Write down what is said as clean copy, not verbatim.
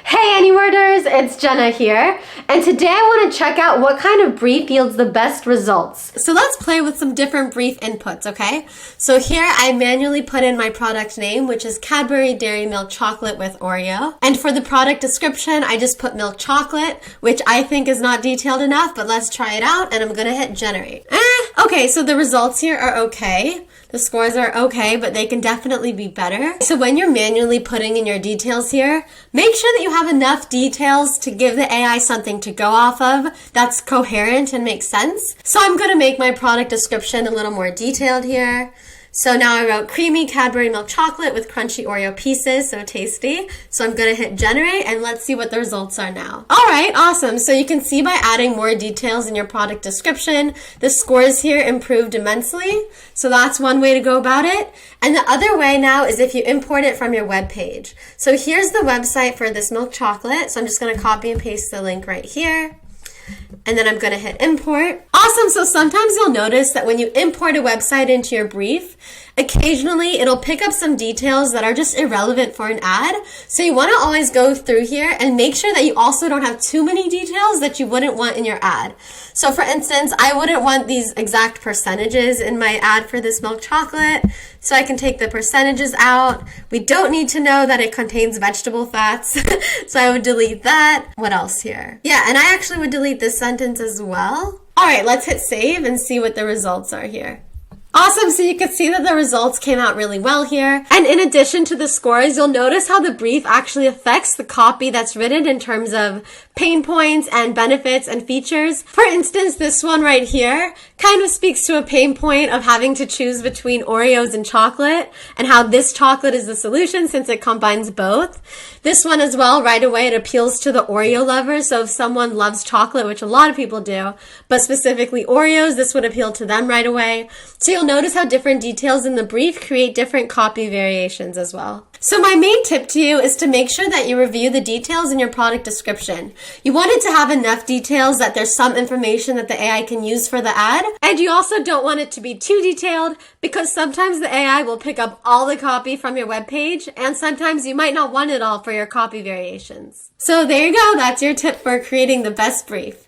Hey AnyWorders, it's Jenna here, and today I want to check out what kind of brief yields the best results. So let's play with some different brief inputs, okay? So here I manually put in my product name, which is Cadbury Dairy Milk Chocolate with Oreo. And for the product description, I just put milk chocolate, which I think is not detailed enough, but let's try it out, and I'm gonna hit generate. Okay, so the results here are okay. The scores are okay, but they can definitely be better. So when you're manually putting in your details here, make sure that you have enough details to give the AI something to go off of that's coherent and makes sense. So I'm going to make my product description a little more detailed here. So now I wrote creamy Cadbury milk chocolate with crunchy Oreo pieces, so tasty. So I'm going to hit generate and let's see what the results are now. All right, awesome. So you can see by adding more details in your product description, the scores here improved immensely. So that's one way to go about it. And the other way now is if you import it from your web page. So here's the website for this milk chocolate. So I'm just going to copy and paste the link right here. And then I'm going to hit import. Awesome. So sometimes you'll notice that when you import a website into your brief, occasionally it'll pick up some details that are just irrelevant for an ad. So you want to always go through here and make sure that you also don't have too many details that you wouldn't want in your ad. So for instance, I wouldn't want these exact percentages in my ad for this milk chocolate. So I can take the percentages out. We don't need to know that it contains vegetable fats. So I would delete that. What else here? Yeah, and I actually would delete this sentence as well. All right, let's hit save and see what the results are here. Awesome, so you can see that the results came out really well here. And in addition to the scores, you'll notice how the brief actually affects the copy that's written in terms of pain points and benefits and features. For instance, this one right here kind of speaks to a pain point of having to choose between Oreos and chocolate and how this chocolate is the solution since it combines both. This one as well, right away, it appeals to the Oreo lovers. So if someone loves chocolate, which a lot of people do, but specifically Oreos, this would appeal to them right away. So you'll notice how different details in the brief create different copy variations as well. So my main tip to you is to make sure that you review the details in your product description. You want it to have enough details that there's some information that the AI can use for the ad. And you also don't want it to be too detailed because sometimes the AI will pick up all the copy from your web page and sometimes you might not want it all for your copy variations. So there you go. That's your tip for creating the best brief.